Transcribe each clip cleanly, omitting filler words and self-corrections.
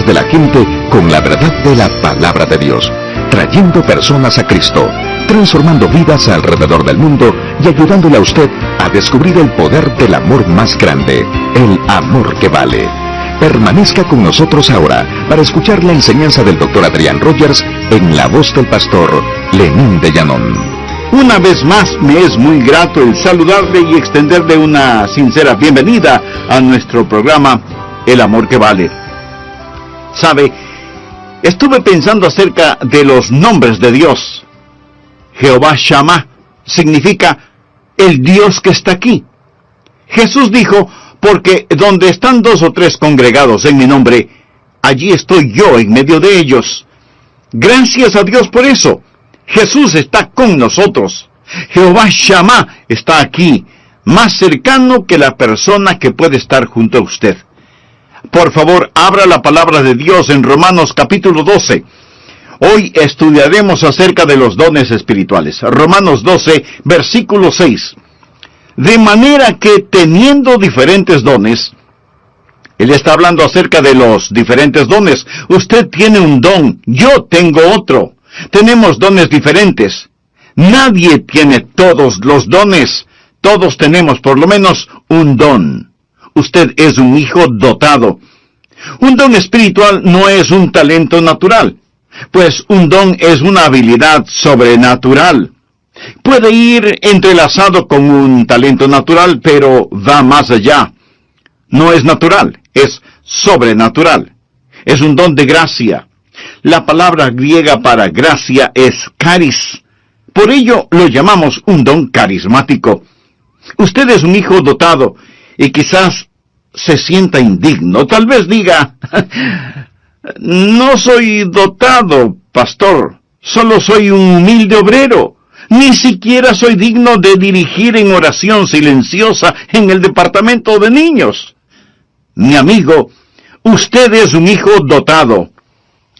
vidas de la gente con la verdad de la palabra de Dios, trayendo personas a Cristo, transformando vidas alrededor del mundo y ayudándole a usted a descubrir el poder del amor más grande, el amor que vale. Permanezca con nosotros ahora para escuchar la enseñanza del Dr. Adrián Rogers en la voz del pastor Lenín de Llanón. Una vez más me es muy grato el saludarle y extenderle una sincera bienvenida a nuestro programa El Amor que Vale. Sabe, estuve pensando acerca de los nombres de Dios. Jehová Shammah significa el Dios que está aquí. Jesús dijo, porque donde están 2 o 3 congregados en mi nombre, allí estoy yo en medio de ellos. Gracias a Dios por eso. Jesús está con nosotros. Jehová Shammah está aquí, más cercano que la persona que puede estar junto a usted. Por favor, abra la palabra de Dios en Romanos capítulo 12. Hoy estudiaremos acerca de los dones espirituales. Romanos 12, versículo 6. De manera que teniendo diferentes dones, él está hablando acerca de los diferentes dones. Usted tiene un don, yo tengo otro. Tenemos dones diferentes. Nadie tiene todos los dones. Todos tenemos por lo menos un don. Usted es un hijo dotado. Un don espiritual no es un talento natural, pues un don es una habilidad sobrenatural. Puede ir entrelazado con un talento natural, pero va más allá. No es natural, es sobrenatural. Es un don de gracia. La palabra griega para gracia es charis. Por ello lo llamamos un don carismático. Usted es un hijo dotado y quizás se sienta indigno. Tal vez diga, no soy dotado, pastor. Solo soy un humilde obrero. Ni siquiera soy digno de dirigir en oración silenciosa en el departamento de niños. Mi amigo, usted es un hijo dotado.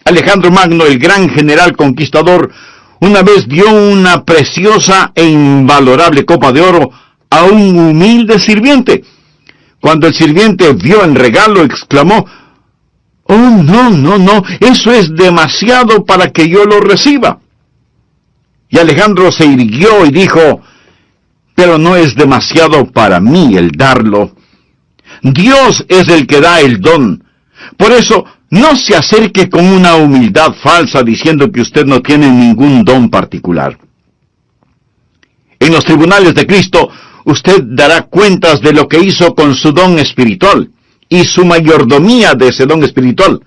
Alejandro Magno, el gran general conquistador, una vez dio una preciosa e invalorable copa de oro a un humilde sirviente. Cuando el sirviente vio el regalo, exclamó, «Oh, no, eso es demasiado para que yo lo reciba». Y Alejandro se irguió y dijo, «Pero no es demasiado para mí el darlo. Dios es el que da el don. Por eso, no se acerque con una humildad falsa diciendo que usted no tiene ningún don particular. En los tribunales de Cristo, usted dará cuentas de lo que hizo con su don espiritual y su mayordomía de ese don espiritual.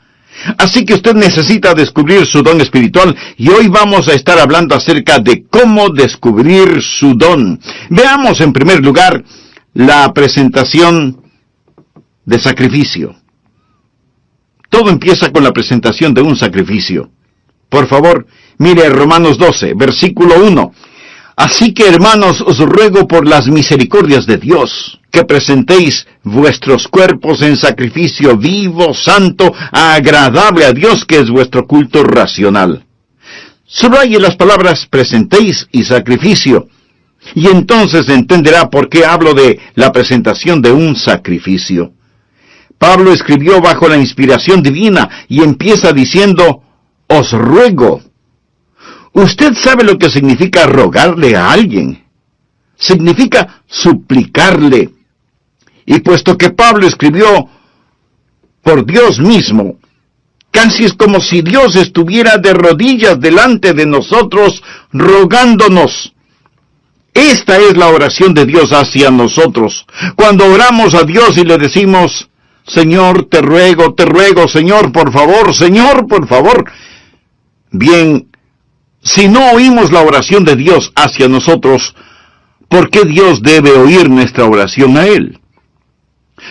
Así que usted necesita descubrir su don espiritual y hoy vamos a estar hablando acerca de cómo descubrir su don. Veamos en primer lugar la presentación de sacrificio. Todo empieza con la presentación de un sacrificio. Por favor, mire Romanos 12, versículo 1. Así que, hermanos, os ruego por las misericordias de Dios, que presentéis vuestros cuerpos en sacrificio vivo, santo, agradable a Dios, que es vuestro culto racional. Subraye las palabras presentéis y sacrificio, y entonces entenderá por qué hablo de la presentación de un sacrificio. Pablo escribió bajo la inspiración divina y empieza diciendo, os ruego. Usted sabe lo que significa rogarle a alguien. Significa suplicarle. Y puesto que Pablo escribió por Dios mismo, casi es como si Dios estuviera de rodillas delante de nosotros rogándonos. Esta es la oración de Dios hacia nosotros. Cuando oramos a Dios y le decimos, Señor, te ruego, Señor, por favor. Bien, si no oímos la oración de Dios hacia nosotros, ¿por qué Dios debe oír nuestra oración a Él?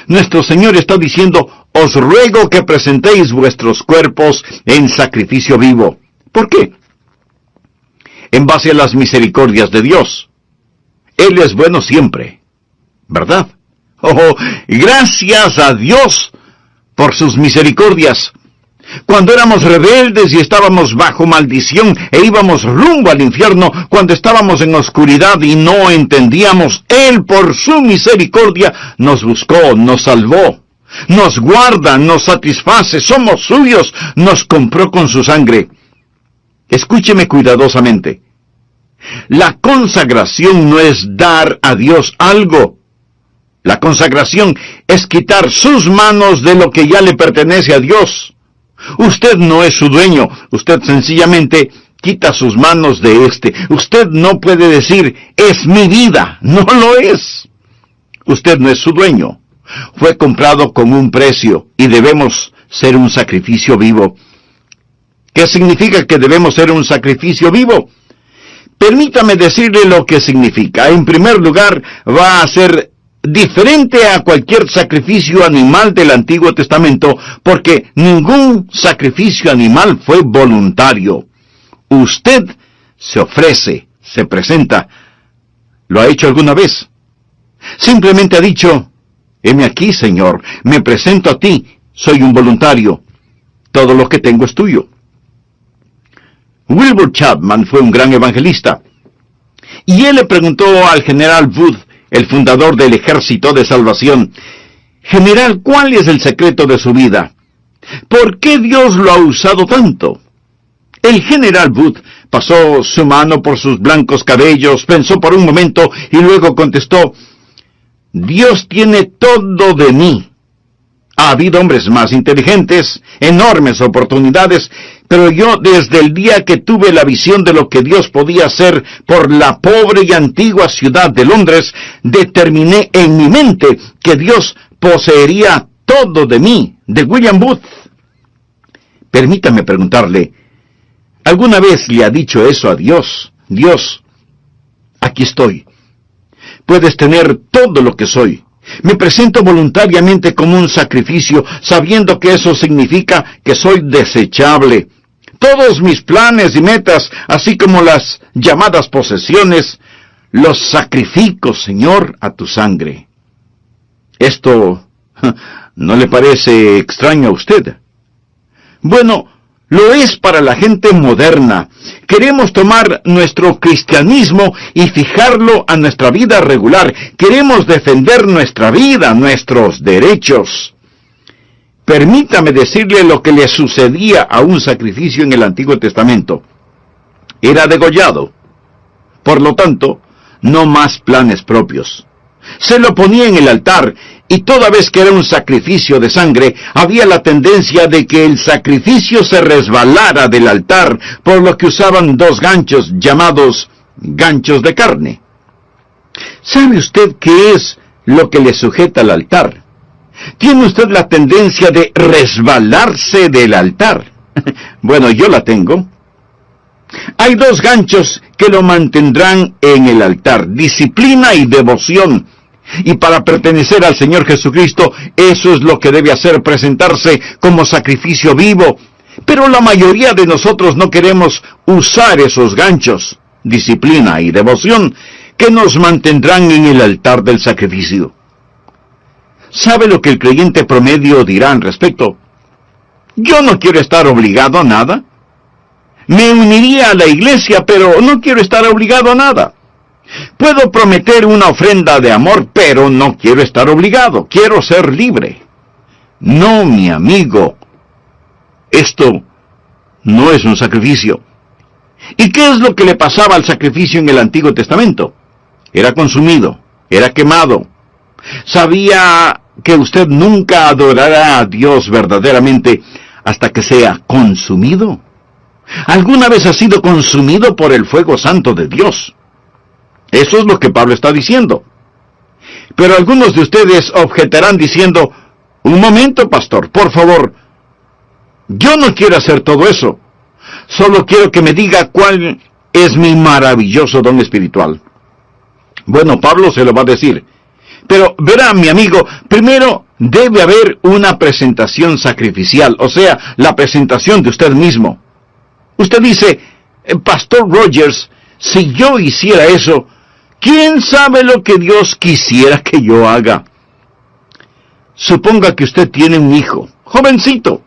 Nuestro Señor está diciendo, os ruego que presentéis vuestros cuerpos en sacrificio vivo. ¿Por qué? En base a las misericordias de Dios. Él es bueno siempre, ¿verdad? Oh, gracias a Dios por sus misericordias. Cuando éramos rebeldes y estábamos bajo maldición e íbamos rumbo al infierno, cuando estábamos en oscuridad y no entendíamos, Él por su misericordia nos buscó, nos salvó. nos guarda, nos satisface, somos suyos, nos compró con su sangre. Escúcheme cuidadosamente. La consagración no es dar a Dios algo. La consagración es quitar sus manos de lo que ya le pertenece a Dios. Usted no es su dueño, usted sencillamente quita sus manos de éste. Usted no puede decir, es mi vida, no lo es. Usted no es su dueño. Fue comprado con un precio y debemos ser un sacrificio vivo. ¿Qué significa que debemos ser un sacrificio vivo? Permítame decirle lo que significa. En primer lugar, va a ser diferente a cualquier sacrificio animal del Antiguo Testamento, porque ningún sacrificio animal fue voluntario. Usted se ofrece, se presenta. ¿Lo ha hecho alguna vez? Simplemente ha dicho, heme aquí, Señor, me presento a ti, soy un voluntario. Todo lo que tengo es tuyo. Wilbur Chapman fue un gran evangelista, y él le preguntó al general Wood, el fundador del Ejército de Salvación, General, ¿cuál es el secreto de su vida? ¿Por qué Dios lo ha usado tanto? El general Wood pasó su mano por sus blancos cabellos, pensó por un momento y luego contestó, Dios tiene todo de mí. Ha habido hombres más inteligentes, enormes oportunidades, pero yo desde el día que tuve la visión de lo que Dios podía hacer por la pobre y antigua ciudad de Londres, determiné en mi mente que Dios poseería todo de mí, de William Booth. Permítame preguntarle, ¿alguna vez le ha dicho eso a Dios? Dios, aquí estoy. Puedes tener todo lo que soy. Me presento voluntariamente como un sacrificio, sabiendo que eso significa que soy desechable. Todos mis planes y metas, así como las llamadas posesiones, los sacrifico, Señor, a tu sangre. ¿Esto no le parece extraño a usted? Bueno, lo es para la gente moderna. Queremos tomar nuestro cristianismo y fijarlo a nuestra vida regular. Queremos defender nuestra vida, nuestros derechos. Permítame decirle lo que le sucedía a un sacrificio en el Antiguo Testamento. Era degollado. Por lo tanto, no más planes propios. Se lo ponía en el altar, y toda vez que era un sacrificio de sangre, había la tendencia de que el sacrificio se resbalara del altar, por lo que usaban dos ganchos llamados ganchos de carne. ¿Sabe usted qué es lo que le sujeta al altar? ¿Tiene usted la tendencia de resbalarse del altar? Bueno, yo la tengo. Hay dos ganchos que lo mantendrán en el altar, disciplina y devoción. Y para pertenecer al Señor Jesucristo, eso es lo que debe hacer, presentarse como sacrificio vivo. Pero la mayoría de nosotros no queremos usar esos ganchos, disciplina y devoción, que nos mantendrán en el altar del sacrificio. ¿Sabe lo que el creyente promedio dirá al respecto? Yo no quiero estar obligado a nada. Me uniría a la iglesia, pero no quiero estar obligado a nada. Puedo prometer una ofrenda de amor, pero no quiero estar obligado. Quiero ser libre. No, mi amigo. Esto no es un sacrificio. ¿Y qué es lo que le pasaba al sacrificio en el Antiguo Testamento? Era consumido, era quemado. ¿Sabía que usted nunca adorará a Dios verdaderamente hasta que sea consumido? ¿Alguna vez ha sido consumido por el fuego santo de Dios? Eso es lo que Pablo está diciendo. Pero algunos de ustedes objetarán diciendo, un momento, pastor, por favor, yo no quiero hacer todo eso. Solo quiero que me diga cuál es mi maravilloso don espiritual. Bueno, Pablo se lo va a decir. Pero verá, mi amigo, primero debe haber una presentación sacrificial, o sea, la presentación de usted mismo. Usted dice, Pastor Rogers, si yo hiciera eso, ¿quién sabe lo que Dios quisiera que yo haga? Suponga que usted tiene un hijo, jovencito,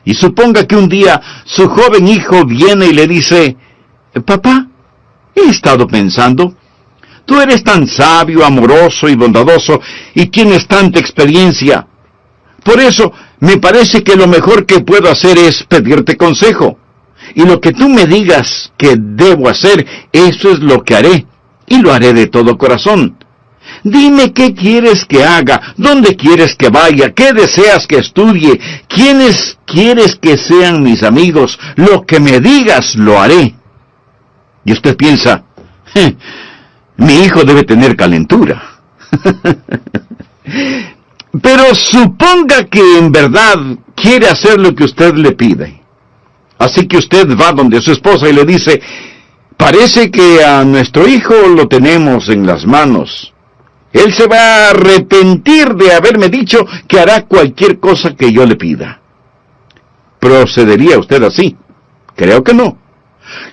y suponga que un día su joven hijo viene y le dice, papá, he estado pensando, tú eres tan sabio, amoroso y bondadoso, y tienes tanta experiencia. Por eso, me parece que lo mejor que puedo hacer es pedirte consejo. Y lo que tú me digas que debo hacer, eso es lo que haré. Y lo haré de todo corazón. Dime qué quieres que haga, dónde quieres que vaya, qué deseas que estudie, quiénes quieres que sean mis amigos. Lo que me digas, lo haré. Y usted piensa, mi hijo debe tener calentura. Pero suponga que en verdad quiere hacer lo que usted le pide. Así que usted va donde su esposa y le dice, parece que a nuestro hijo lo tenemos en las manos. Él se va a arrepentir de haberme dicho que hará cualquier cosa que yo le pida. ¿Procedería usted así? Creo que no.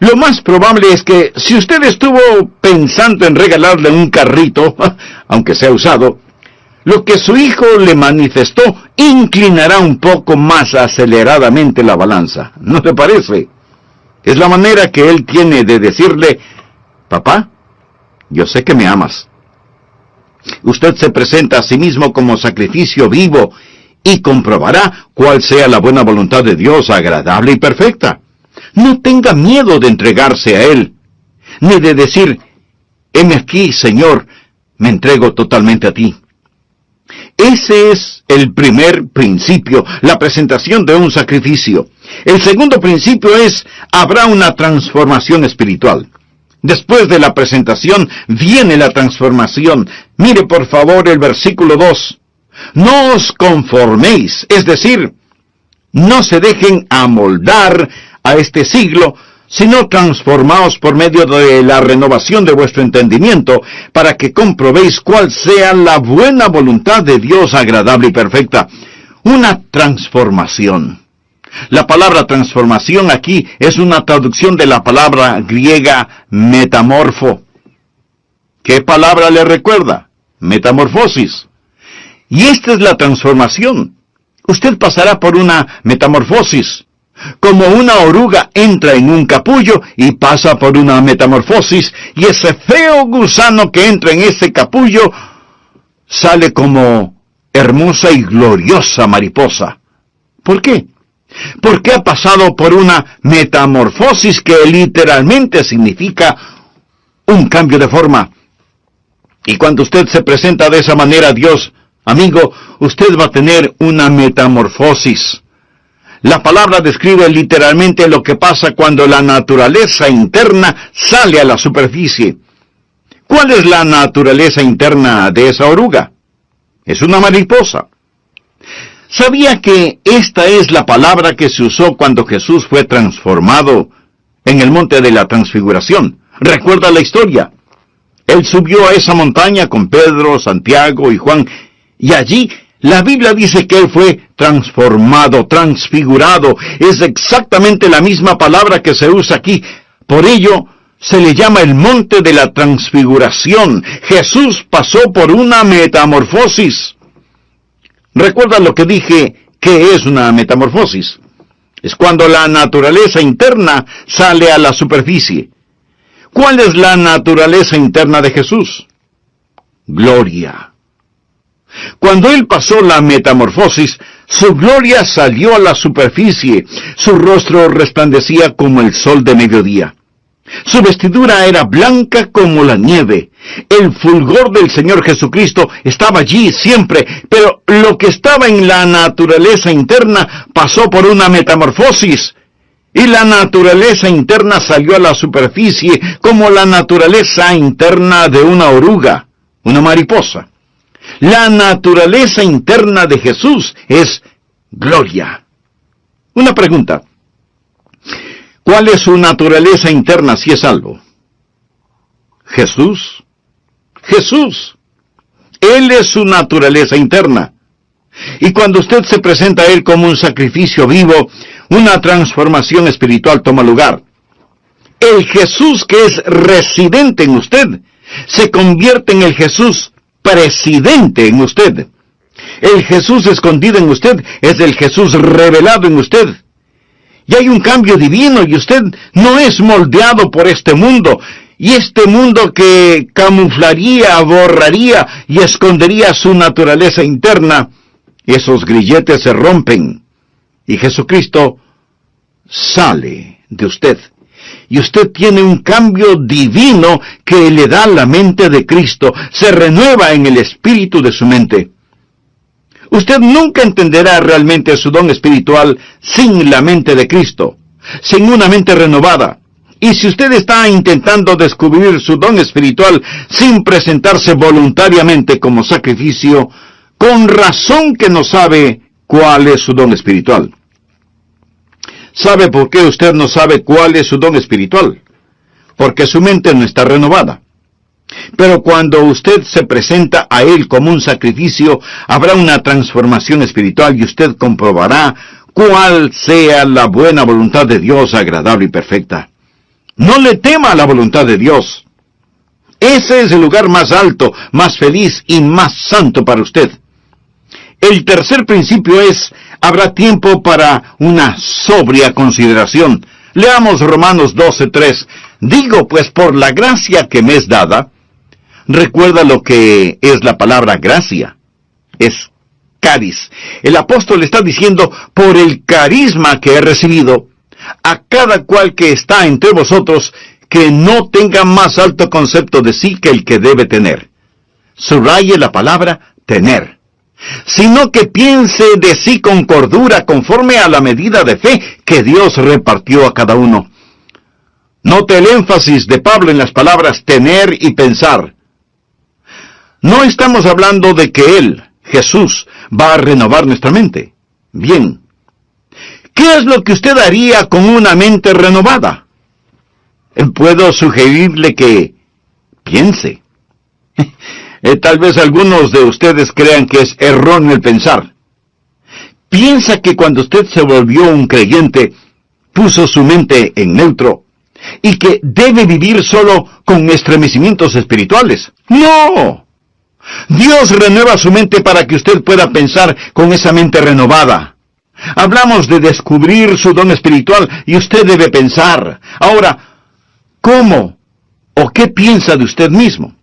Lo más probable es que si usted estuvo pensando en regalarle un carrito, aunque sea usado, lo que su hijo le manifestó inclinará un poco más aceleradamente la balanza. ¿No le parece? Es la manera que él tiene de decirle, papá, yo sé que me amas. Usted se presenta a sí mismo como sacrificio vivo y comprobará cuál sea la buena voluntad de Dios, agradable y perfecta. No tenga miedo de entregarse a Él, ni de decir, heme aquí, Señor, me entrego totalmente a ti. Ese es el primer principio, la presentación de un sacrificio. El segundo principio es, habrá una transformación espiritual. Después de la presentación viene la transformación. Mire por favor el versículo 2. No os conforméis, es decir, no se dejen amoldar a este siglo, sino transformaos por medio de la renovación de vuestro entendimiento, para que comprobéis cuál sea la buena voluntad de Dios agradable y perfecta. Una transformación. La palabra transformación aquí es una traducción de la palabra griega metamorfo. ¿Qué palabra le recuerda? Metamorfosis. Y esta es la transformación. Usted pasará por una metamorfosis. Como una oruga entra en un capullo y pasa por una metamorfosis, y ese feo gusano que entra en ese capullo sale como hermosa y gloriosa mariposa. ¿Por qué? Porque ha pasado por una metamorfosis que literalmente significa un cambio de forma. Y cuando usted se presenta de esa manera a Dios, amigo, usted va a tener una metamorfosis. La palabra describe literalmente lo que pasa cuando la naturaleza interna sale a la superficie. ¿Cuál es la naturaleza interna de esa oruga? Es una mariposa. ¿Sabía que esta es la palabra que se usó cuando Jesús fue transformado en el monte de la transfiguración? ¿Recuerda la historia? Él subió a esa montaña con Pedro, Santiago y Juan, y allí la Biblia dice que él fue transformado, transfigurado. Es exactamente la misma palabra que se usa aquí. Por ello, se le llama el monte de la transfiguración. Jesús pasó por una metamorfosis. ¿Recuerda lo que dije? ¿Qué es una metamorfosis? Es cuando la naturaleza interna sale a la superficie. ¿Cuál es la naturaleza interna de Jesús? Gloria. Cuando Él pasó la metamorfosis, su gloria salió a la superficie, su rostro resplandecía como el sol de mediodía. Su vestidura era blanca como la nieve. El fulgor del Señor Jesucristo estaba allí siempre, pero lo que estaba en la naturaleza interna pasó por una metamorfosis. Y la naturaleza interna salió a la superficie como la naturaleza interna de una oruga, una mariposa. La naturaleza interna de Jesús es gloria. Una pregunta. ¿Cuál es su naturaleza interna si es salvo? Jesús. Jesús. Él es su naturaleza interna. Y cuando usted se presenta a Él como un sacrificio vivo, una transformación espiritual toma lugar. El Jesús que es residente en usted se convierte en el Jesús presidente en usted. El Jesús escondido en usted es el Jesús revelado en usted. Y hay un cambio divino y usted no es moldeado por este mundo. Y este mundo que camuflaría, borraría y escondería su naturaleza interna, esos grilletes se rompen y Jesucristo sale de usted. Y usted tiene un cambio divino que le da la mente de Cristo, se renueva en el espíritu de su mente. Usted nunca entenderá realmente su don espiritual sin la mente de Cristo, sin una mente renovada. Y si usted está intentando descubrir su don espiritual sin presentarse voluntariamente como sacrificio, con razón que no sabe cuál es su don espiritual. ¿Sabe por qué usted no sabe cuál es su don espiritual? Porque su mente no está renovada. Pero cuando usted se presenta a Él como un sacrificio, habrá una transformación espiritual y usted comprobará cuál sea la buena voluntad de Dios, agradable y perfecta. No le tema a la voluntad de Dios. Ese es el lugar más alto, más feliz y más santo para usted. El tercer principio es, habrá tiempo para una sobria consideración. Leamos Romanos 12:3. Digo, pues, por la gracia que me es dada. Recuerda lo que es la palabra gracia. Es caris. El apóstol está diciendo, por el carisma que he recibido, a cada cual que está entre vosotros, que no tenga más alto concepto de sí que el que debe tener. Subraye la palabra tener. Sino que piense de sí con cordura, conforme a la medida de fe que Dios repartió a cada uno. Note el énfasis de Pablo en las palabras tener y pensar. No estamos hablando de que Él, Jesús, va a renovar nuestra mente. Bien. ¿Qué es lo que usted haría con una mente renovada? Puedo sugerirle que piense. Tal vez algunos de ustedes crean que es erróneo el pensar. Piensa que cuando usted se volvió un creyente, puso su mente en neutro, y que debe vivir solo con estremecimientos espirituales. ¡No! Dios renueva su mente para que usted pueda pensar con esa mente renovada. Hablamos de descubrir su don espiritual y usted debe pensar. Ahora, ¿cómo o qué piensa de usted mismo?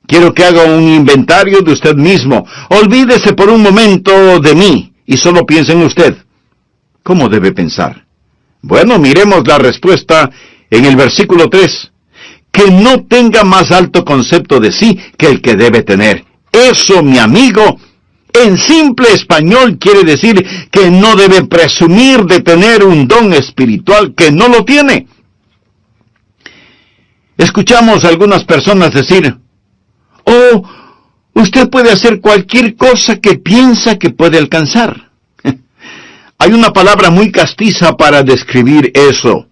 Quiero que haga un inventario de usted mismo. Olvídese por un momento de mí y solo piense en usted. ¿Cómo debe pensar? Bueno, miremos la respuesta en el versículo 3. Que no tenga más alto concepto de sí que el que debe tener. Eso, mi amigo, en simple español quiere decir que no debe presumir de tener un don espiritual que no lo tiene. Escuchamos a algunas personas decir, oh, usted puede hacer cualquier cosa que piensa que puede alcanzar. Hay una palabra muy castiza para describir eso.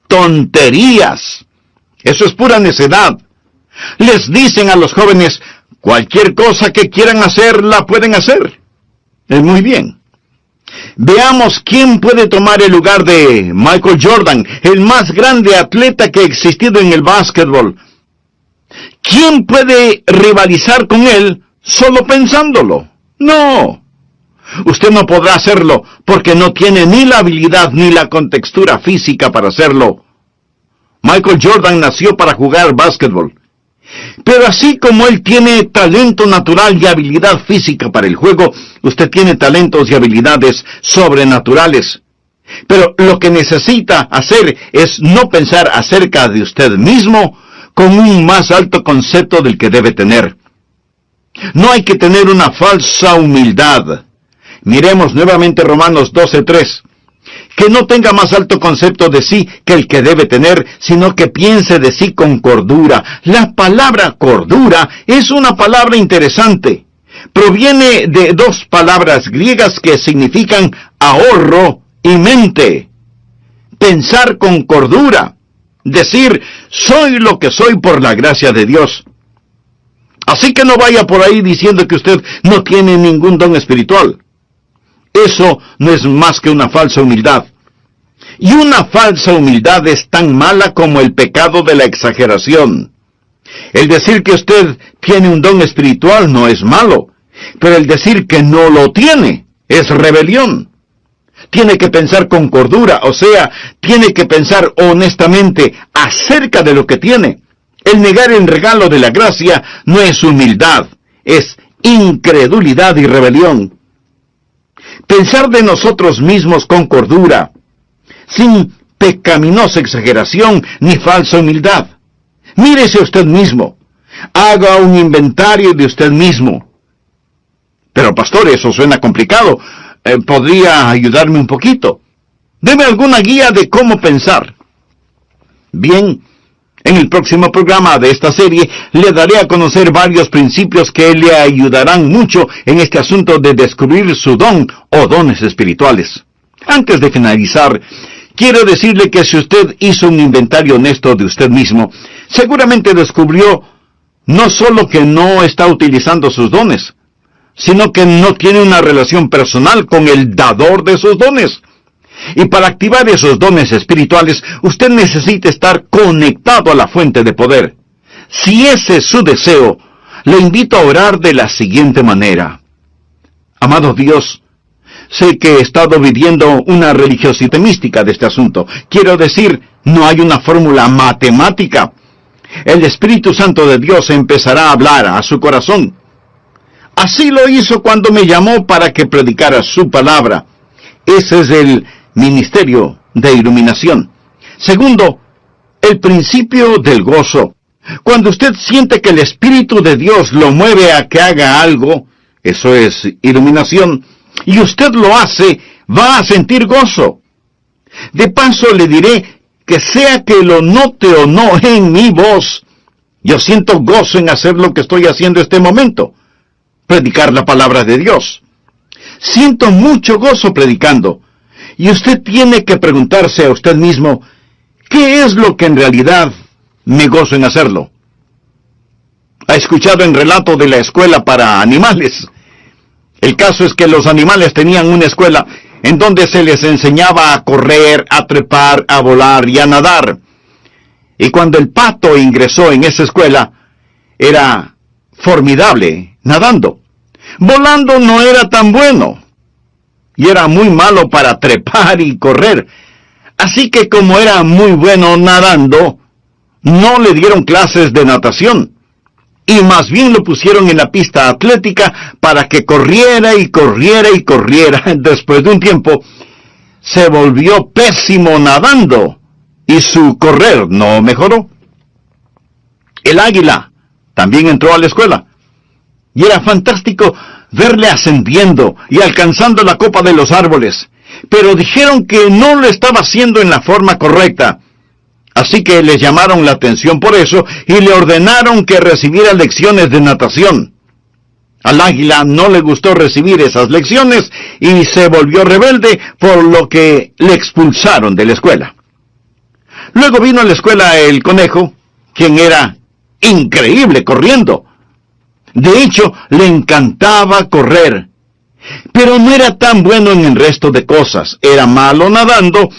Tonterías. Eso es pura necedad. Les dicen a los jóvenes, cualquier cosa que quieran hacer, la pueden hacer. Muy bien. Veamos quién puede tomar el lugar de Michael Jordan, el más grande atleta que ha existido en el básquetbol. ¿Quién puede rivalizar con él solo pensándolo? No. Usted no podrá hacerlo porque no tiene ni la habilidad ni la contextura física para hacerlo. Michael Jordan nació para jugar básquetbol. Pero así como él tiene talento natural y habilidad física para el juego, usted tiene talentos y habilidades sobrenaturales. Pero lo que necesita hacer es no pensar acerca de usted mismo con un más alto concepto del que debe tener. No hay que tener una falsa humildad. Miremos nuevamente Romanos 12:3. Que no tenga más alto concepto de sí que el que debe tener, sino que piense de sí con cordura. La palabra cordura es una palabra interesante. Proviene de dos palabras griegas que significan ahorro y mente. Pensar con cordura. Decir, soy lo que soy por la gracia de Dios. Así que no vaya por ahí diciendo que usted no tiene ningún don espiritual. Eso no es más que una falsa humildad. Y una falsa humildad es tan mala como el pecado de la exageración. El decir que usted tiene un don espiritual no es malo, pero el decir que no lo tiene es rebelión. Tiene que pensar con cordura, o sea, tiene que pensar honestamente acerca de lo que tiene. El negar el regalo de la gracia no es humildad, es incredulidad y rebelión. Pensar de nosotros mismos con cordura, sin pecaminosa exageración ni falsa humildad. Mírese usted mismo. Haga un inventario de usted mismo. Pero pastor, eso suena complicado. ¿Podría ayudarme un poquito? Deme alguna guía de cómo pensar. Bien, en el próximo programa de esta serie le daré a conocer varios principios que le ayudarán mucho en este asunto de descubrir su don o dones espirituales. Antes de finalizar, quiero decirle que si usted hizo un inventario honesto de usted mismo, seguramente descubrió no solo que no está utilizando sus dones, sino que no tiene una relación personal con el dador de sus dones. Y para activar esos dones espirituales, usted necesita estar conectado a la fuente de poder. Si ese es su deseo, le invito a orar de la siguiente manera. Amado Dios, sé que he estado viviendo una religiosidad mística de este asunto. Quiero decir, no hay una fórmula matemática. El Espíritu Santo de Dios empezará a hablar a su corazón. Así lo hizo cuando me llamó para que predicara su palabra. Ese es el ministerio de iluminación. Segundo, el principio del gozo. Cuando usted siente que el Espíritu de Dios lo mueve a que haga algo, eso es iluminación, y usted lo hace, va a sentir gozo. De paso le diré que sea que lo note o no en mi voz, yo siento gozo en hacer lo que estoy haciendo este momento, predicar la palabra de Dios. Siento mucho gozo predicando. Y usted tiene que preguntarse a usted mismo, ¿qué es lo que en realidad me gozo en hacerlo? ¿Ha escuchado el relato de la escuela para animales? El caso es que los animales tenían una escuela en donde se les enseñaba a correr, a trepar, a volar y a nadar. Y cuando el pato ingresó en esa escuela, era formidable nadando. Volando no era tan bueno. Y era muy malo para trepar y correr. Así que como era muy bueno nadando, no le dieron clases de natación. Y más bien lo pusieron en la pista atlética para que corriera y corriera y corriera. Después de un tiempo, se volvió pésimo nadando. Y su correr no mejoró. El águila también entró a la escuela. Y era fantástico verle ascendiendo y alcanzando la copa de los árboles. Pero dijeron que no lo estaba haciendo en la forma correcta. Así que le llamaron la atención por eso y le ordenaron que recibiera lecciones de natación. Al águila no le gustó recibir esas lecciones y se volvió rebelde, por lo que le expulsaron de la escuela. Luego vino a la escuela el conejo, quien era increíble corriendo. De hecho, le encantaba correr, pero no era tan bueno en el resto de cosas. Era malo nadando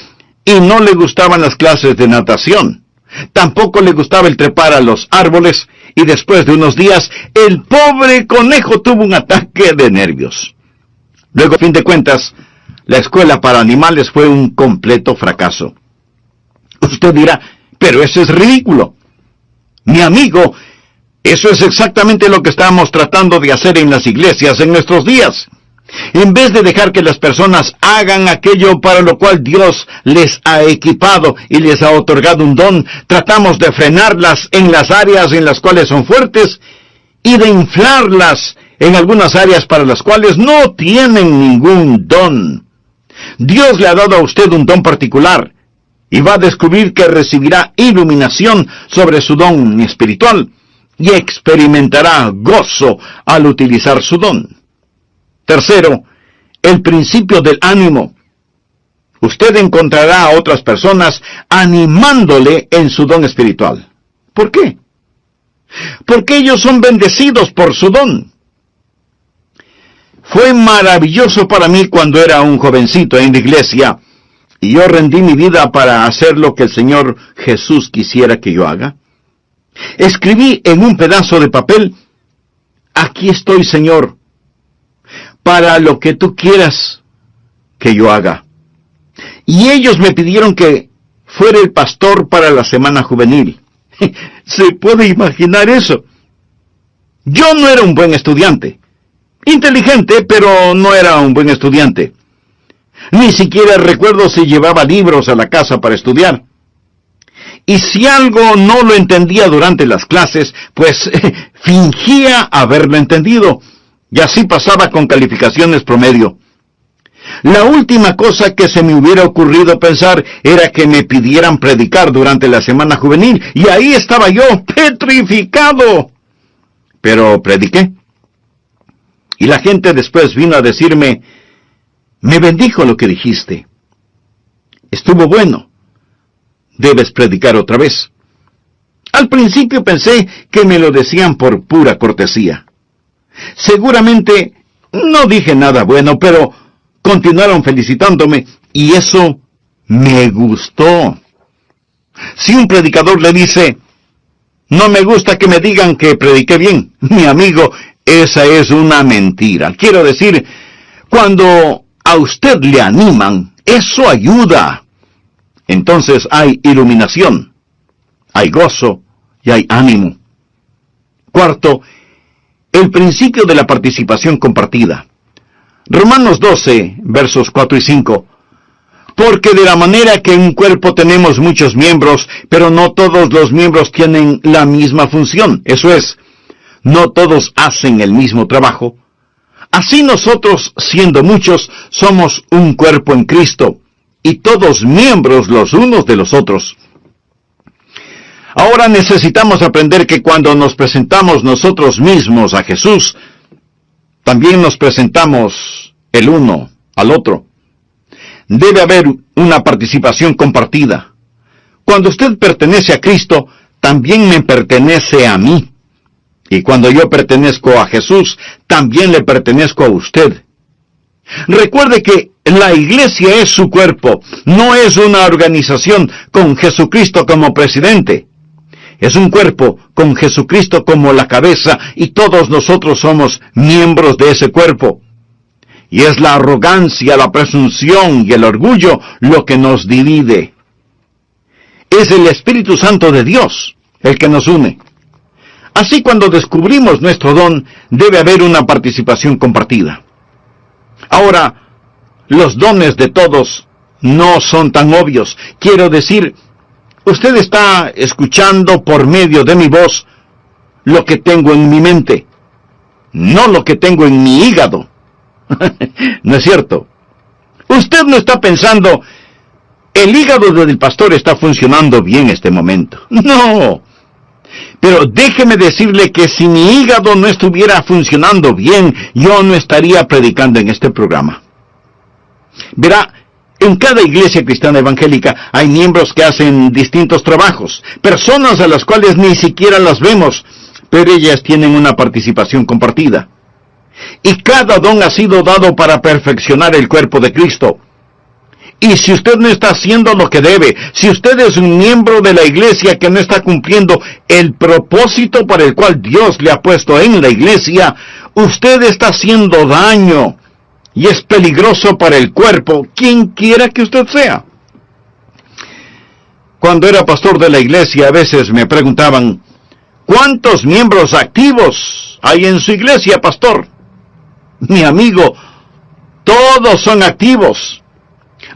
y no le gustaban las clases de natación. Tampoco le gustaba el trepar a los árboles y después de unos días, el pobre conejo tuvo un ataque de nervios. Luego, a fin de cuentas, la escuela para animales fue un completo fracaso. Usted dirá, pero eso es ridículo. Mi amigo, eso es exactamente lo que estamos tratando de hacer en las iglesias en nuestros días. En vez de dejar que las personas hagan aquello para lo cual Dios les ha equipado y les ha otorgado un don, tratamos de frenarlas en las áreas en las cuales son fuertes y de inflarlas en algunas áreas para las cuales no tienen ningún don. Dios le ha dado a usted un don particular y va a descubrir que recibirá iluminación sobre su don espiritual y experimentará gozo al utilizar su don. Tercero, el principio del ánimo. Usted encontrará a otras personas animándole en su don espiritual. ¿Por qué? Porque ellos son bendecidos por su don. Fue maravilloso para mí cuando era un jovencito en la iglesia y yo rendí mi vida para hacer lo que el Señor Jesús quisiera que yo haga. Escribí en un pedazo de papel, aquí estoy, Señor, para lo que tú quieras que yo haga. Y ellos me pidieron que fuera el pastor para la semana juvenil. ¿Se puede imaginar eso? Yo no era un buen estudiante. Inteligente, pero no era un buen estudiante. Ni siquiera recuerdo si llevaba libros a la casa para estudiar. Y si algo no lo entendía durante las clases, pues fingía haberlo entendido. Y así pasaba con calificaciones promedio. La última cosa que se me hubiera ocurrido pensar era que me pidieran predicar durante la semana juvenil. Y ahí estaba yo, petrificado. Pero prediqué. Y la gente después vino a decirme, me bendijo lo que dijiste. Estuvo bueno. Debes predicar otra vez. Al principio pensé que me lo decían por pura cortesía. Seguramente no dije nada bueno, pero continuaron felicitándome y eso me gustó. Si un predicador le dice, no me gusta que me digan que prediqué bien, mi amigo, esa es una mentira. Quiero decir, cuando a usted le animan, eso ayuda. Entonces hay iluminación, hay gozo y hay ánimo. Cuarto, el principio de la participación compartida. Romanos 12, versos 4 y 5. Porque de la manera que en un cuerpo tenemos muchos miembros, pero no todos los miembros tienen la misma función. Eso es, no todos hacen el mismo trabajo. Así nosotros, siendo muchos, somos un cuerpo en Cristo, y todos miembros los unos de los otros. Ahora necesitamos aprender que cuando nos presentamos nosotros mismos a Jesús, también nos presentamos el uno al otro. Debe haber una participación compartida. Cuando usted pertenece a Cristo, también me pertenece a mí. Y cuando yo pertenezco a Jesús, también le pertenezco a usted. Recuerde que la iglesia es su cuerpo, no es una organización con Jesucristo como presidente. Es un cuerpo con Jesucristo como la cabeza y todos nosotros somos miembros de ese cuerpo. Y es la arrogancia, la presunción y el orgullo lo que nos divide. Es el Espíritu Santo de Dios el que nos une. Así cuando descubrimos nuestro don, debe haber una participación compartida. Ahora, los dones de todos no son tan obvios. Quiero decir, usted está escuchando por medio de mi voz lo que tengo en mi mente, no lo que tengo en mi hígado. ¿No es cierto? Usted no está pensando, el hígado del pastor está funcionando bien este momento. No. Pero déjeme decirle que si mi hígado no estuviera funcionando bien, yo no estaría predicando en este programa. Verá, en cada iglesia cristiana evangélica hay miembros que hacen distintos trabajos, personas a las cuales ni siquiera las vemos, pero ellas tienen una participación compartida. Y cada don ha sido dado para perfeccionar el cuerpo de Cristo. Y si usted no está haciendo lo que debe, si usted es un miembro de la iglesia que no está cumpliendo el propósito para el cual Dios le ha puesto en la iglesia, usted está haciendo daño y es peligroso para el cuerpo, quien quiera que usted sea. Cuando era pastor de la iglesia, a veces me preguntaban, ¿cuántos miembros activos hay en su iglesia, pastor? Mi amigo, todos son activos.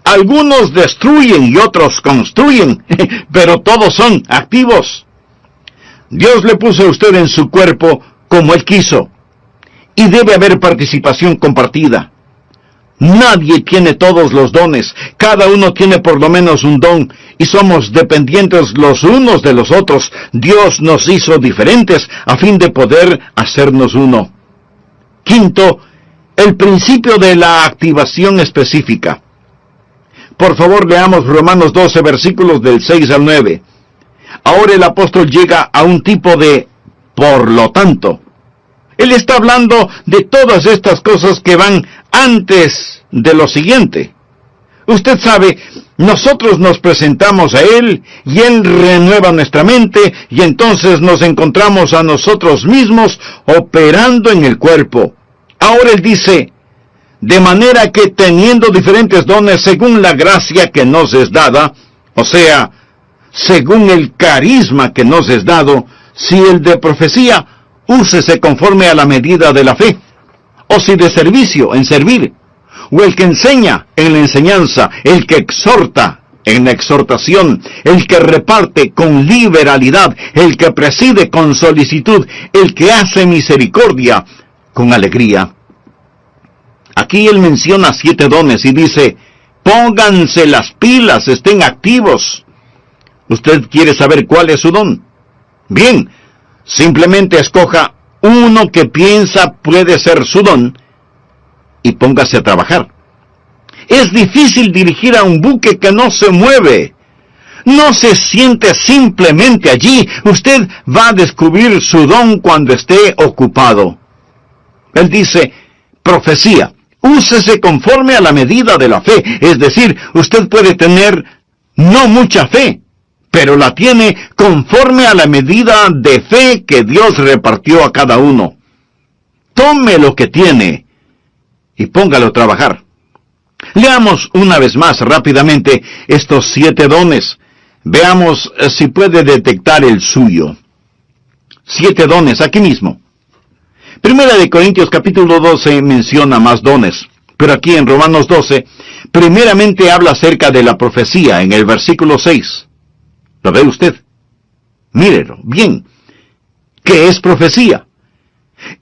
Algunos destruyen y otros construyen, pero todos son activos. Dios le puso a usted en su cuerpo como Él quiso, y debe haber participación compartida. Nadie tiene todos los dones, cada uno tiene por lo menos un don, y somos dependientes los unos de los otros. Dios nos hizo diferentes a fin de poder hacernos uno. Quinto, el principio de la activación específica. Por favor, leamos Romanos 12, versículos del 6 al 9. Ahora el apóstol llega a un tipo de por lo tanto. Él está hablando de todas estas cosas que van antes de lo siguiente. Usted sabe, nosotros nos presentamos a Él, y Él renueva nuestra mente, y entonces nos encontramos a nosotros mismos operando en el cuerpo. Ahora Él dice, de manera que teniendo diferentes dones según la gracia que nos es dada, o sea, según el carisma que nos es dado, si el de profecía, úsese conforme a la medida de la fe, o si de servicio, en servir, o el que enseña en la enseñanza, el que exhorta en la exhortación, el que reparte con liberalidad, el que preside con solicitud, el que hace misericordia con alegría. Aquí él menciona 7 dones y dice, pónganse las pilas, estén activos. ¿Usted quiere saber cuál es su don? Bien, simplemente escoja uno que piensa puede ser su don y póngase a trabajar. Es difícil dirigir a un buque que no se mueve. No se siente simplemente allí. Usted va a descubrir su don cuando esté ocupado. Él dice, profecía. Úsese conforme a la medida de la fe. Es decir, usted puede tener no mucha fe, pero la tiene conforme a la medida de fe que Dios repartió a cada uno. Tome lo que tiene y póngalo a trabajar. Leamos una vez más rápidamente estos 7 dones. Veamos si puede detectar el suyo. 7 dones aquí mismo. Primera de Corintios capítulo 12 menciona más dones, pero aquí en Romanos 12, primeramente habla acerca de la profecía en el versículo 6. ¿Lo ve usted? Mírelo, bien. ¿Qué es profecía?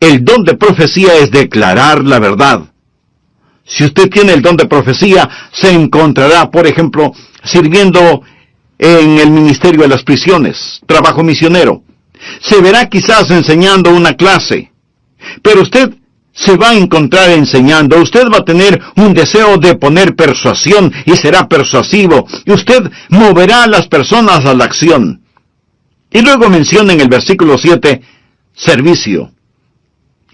El don de profecía es declarar la verdad. Si usted tiene el don de profecía, se encontrará, por ejemplo, sirviendo en el ministerio de las prisiones, trabajo misionero. Se verá quizás enseñando una clase, pero usted se va a encontrar enseñando. Usted va a tener un deseo de poner persuasión y será persuasivo. Y usted moverá a las personas a la acción. Y luego menciona en el versículo 7, servicio.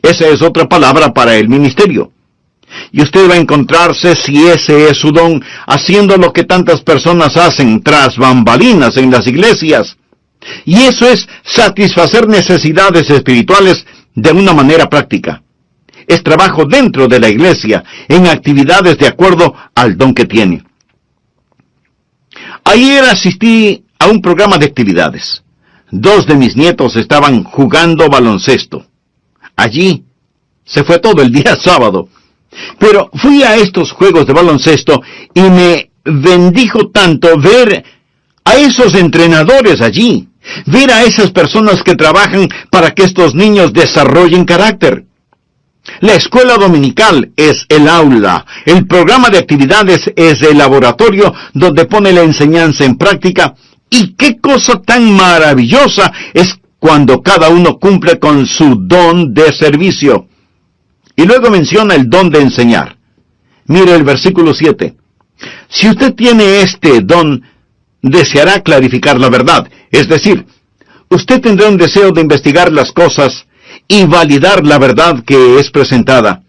Esa es otra palabra para el ministerio. Y usted va a encontrarse, si ese es su don, haciendo lo que tantas personas hacen tras bambalinas en las iglesias. Y eso es satisfacer necesidades espirituales de una manera práctica. Es trabajo dentro de la iglesia, en actividades de acuerdo al don que tiene. Ayer asistí a un programa de actividades. 2 de mis nietos estaban jugando baloncesto. Allí se fue todo el día sábado. Pero fui a estos juegos de baloncesto y me bendijo tanto ver a esos entrenadores allí, ver a esas personas que trabajan para que estos niños desarrollen carácter. La escuela dominical es el aula, el programa de actividades es el laboratorio donde pone la enseñanza en práctica, y qué cosa tan maravillosa es cuando cada uno cumple con su don de servicio. Y luego menciona el don de enseñar. Mire el versículo 7. Si usted tiene este don, deseará clarificar la verdad. Es decir, usted tendrá un deseo de investigar las cosas y validar la verdad que es presentada.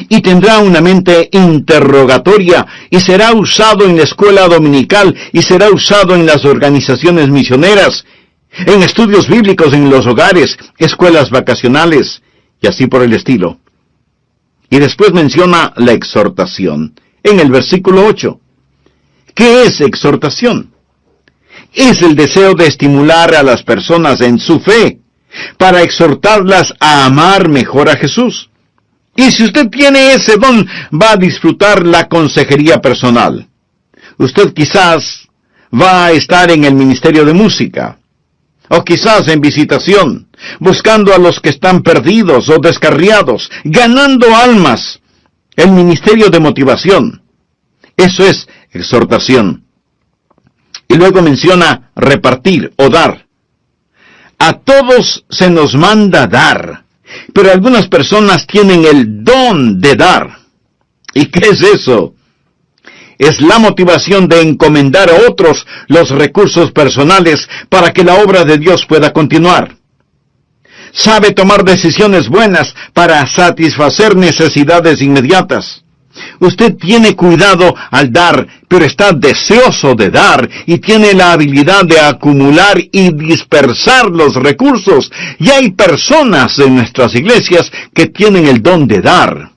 Y tendrá una mente interrogatoria y será usado en la escuela dominical y será usado en las organizaciones misioneras, en estudios bíblicos en los hogares, escuelas vacacionales y así por el estilo. Y después menciona la exhortación, en el versículo 8. ¿Qué es exhortación? Es el deseo de estimular a las personas en su fe, para exhortarlas a amar mejor a Jesús. Y si usted tiene ese don, va a disfrutar la consejería personal. Usted quizás va a estar en el ministerio de música, o quizás en visitación, buscando a los que están perdidos o descarriados, ganando almas. El ministerio de motivación. Eso es exhortación. Y luego menciona repartir o dar. A todos se nos manda dar, pero algunas personas tienen el don de dar. ¿Y qué es eso? Es la motivación de encomendar a otros los recursos personales para que la obra de Dios pueda continuar. Sabe tomar decisiones buenas para satisfacer necesidades inmediatas. Usted tiene cuidado al dar, pero está deseoso de dar y tiene la habilidad de acumular y dispersar los recursos. Y hay personas en nuestras iglesias que tienen el don de dar.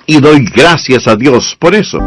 Y doy gracias a Dios por eso.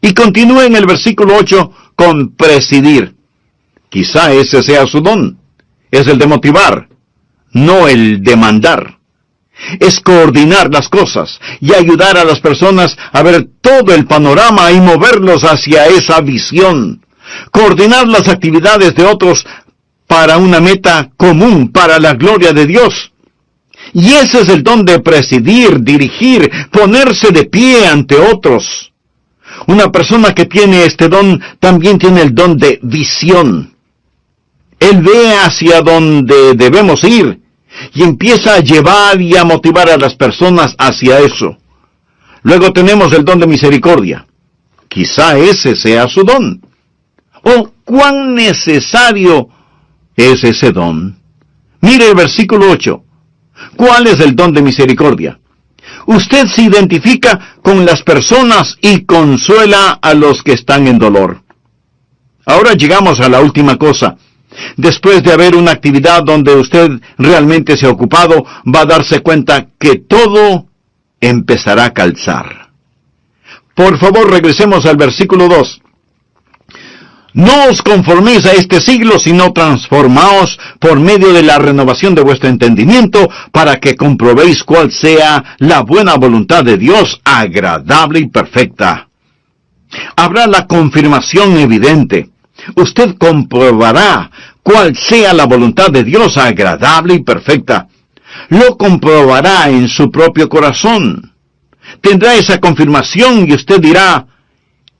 Y continúa en el versículo 8 con presidir. Quizá ese sea su don. Es el de motivar, no el de mandar. Es coordinar las cosas y ayudar a las personas a ver todo el panorama y moverlos hacia esa visión. Coordinar las actividades de otros para una meta común, para la gloria de Dios. Y ese es el don de presidir, dirigir, ponerse de pie ante otros. Una persona que tiene este don también tiene el don de visión. Él ve hacia donde debemos ir y empieza a llevar y a motivar a las personas hacia eso. Luego tenemos el don de misericordia. Quizá ese sea su don. ¿O cuán necesario es ese don? Mire el versículo 8. ¿Cuál es el don de misericordia? Usted se identifica con las personas y consuela a los que están en dolor. Ahora llegamos a la última cosa. Después de haber una actividad donde usted realmente se ha ocupado, va a darse cuenta que todo empezará a calzar. Por favor, regresemos al versículo 2. No os conforméis a este siglo, sino transformaos por medio de la renovación de vuestro entendimiento, para que comprobéis cuál sea la buena voluntad de Dios, agradable y perfecta. Habrá la confirmación evidente. Usted comprobará cuál sea la voluntad de Dios, agradable y perfecta. Lo comprobará en su propio corazón. Tendrá esa confirmación y usted dirá,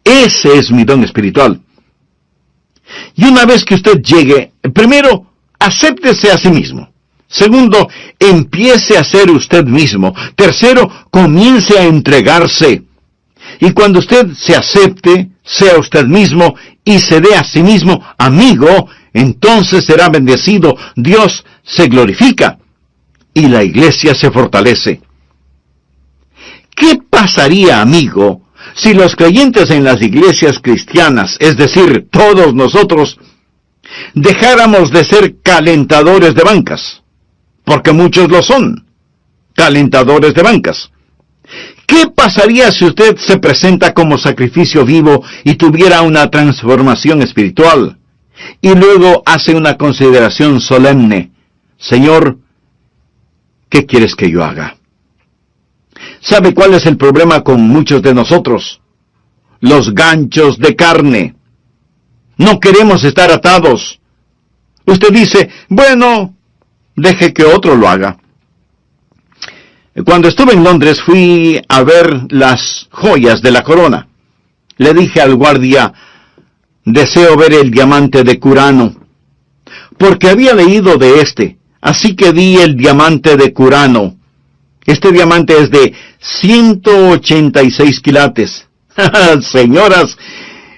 ese es mi don espiritual. Y una vez que usted llegue, primero, acéptese a sí mismo. Segundo, empiece a ser usted mismo. Tercero, comience a entregarse. Y cuando usted se acepte, sea usted mismo y se dé a sí mismo amigo, entonces será bendecido, Dios se glorifica y la iglesia se fortalece. ¿Qué pasaría, amigo, si los creyentes en las iglesias cristianas, es decir, todos nosotros, dejáramos de ser calentadores de bancas? Porque muchos lo son, calentadores de bancas. ¿Qué pasaría si usted se presenta como sacrificio vivo y tuviera una transformación espiritual? Y luego hace una consideración solemne. Señor, ¿qué quieres que yo haga? ¿Sabe cuál es el problema con muchos de nosotros? Los ganchos de carne. No queremos estar atados. Usted dice, bueno, deje que otro lo haga. Cuando estuve en Londres fui a ver las joyas de la corona. Le dije al guardia, deseo ver el diamante de Curano, porque había leído de este, así que vi el diamante de Curano. Este diamante es de 186 quilates. Señoras,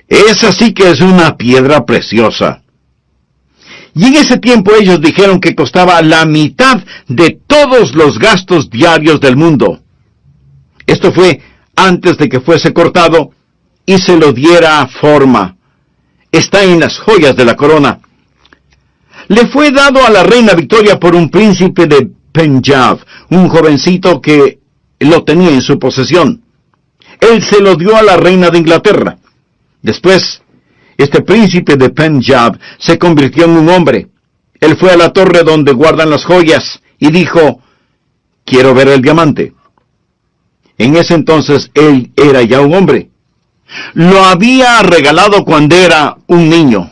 esa sí que es una piedra preciosa. Y en ese tiempo ellos dijeron que costaba la mitad de todos los gastos diarios del mundo. Esto fue antes de que fuese cortado y se lo diera forma. Está en las joyas de la corona. Le fue dado a la reina Victoria por un príncipe de Punjab, un jovencito que lo tenía en su posesión. Él se lo dio a la reina de Inglaterra. Después, este príncipe de Punjab se convirtió en un hombre. Él fue a la torre donde guardan las joyas y dijo, quiero ver el diamante. En ese entonces él era ya un hombre. Lo había regalado cuando era un niño.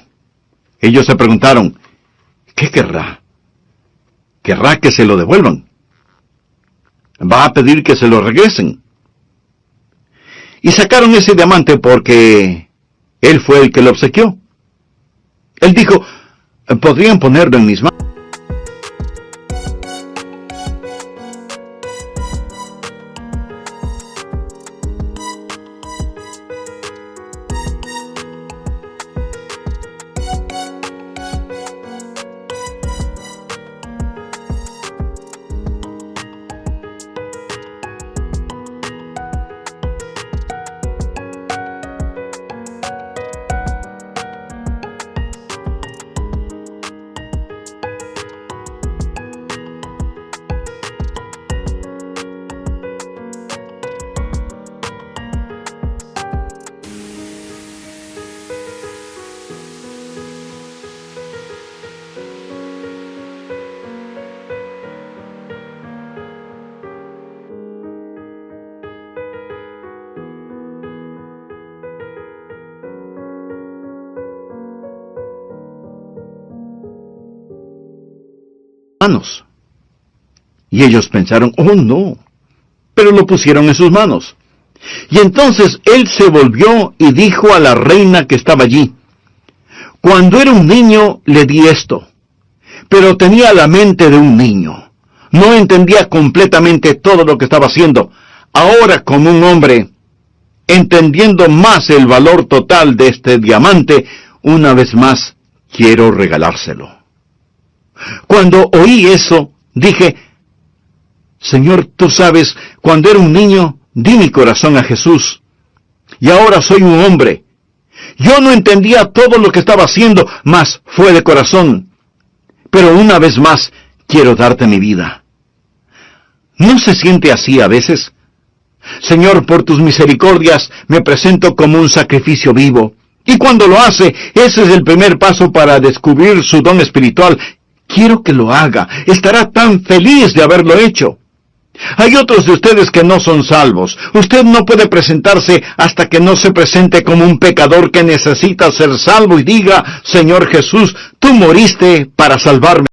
Ellos se preguntaron, ¿qué querrá? ¿Querrá que se lo devuelvan? ¿Va a pedir que se lo regresen? Y sacaron ese diamante porque él fue el que lo obsequió. Él dijo, ¿podrían ponerlo en mis manos? manos. Y ellos pensaron, oh no, pero lo pusieron en sus manos. Y entonces él se volvió y dijo a la reina que estaba allí, cuando era un niño le di esto, pero tenía la mente de un niño. No entendía completamente todo lo que estaba haciendo. Ahora, como un hombre, entendiendo más el valor total de este diamante, una vez más quiero regalárselo. Cuando oí eso, dije, Señor, tú sabes, cuando era un niño, di mi corazón a Jesús. Y ahora soy un hombre. Yo no entendía todo lo que estaba haciendo, mas fue de corazón. Pero una vez más, quiero darte mi vida. ¿No se siente así a veces? Señor, por tus misericordias, me presento como un sacrificio vivo. Y cuando lo hace, ese es el primer paso para descubrir su don espiritual. Quiero que lo haga. Estará tan feliz de haberlo hecho. Hay otros de ustedes que no son salvos. Usted no puede presentarse hasta que no se presente como un pecador que necesita ser salvo y diga, Señor Jesús, tú moriste para salvarme.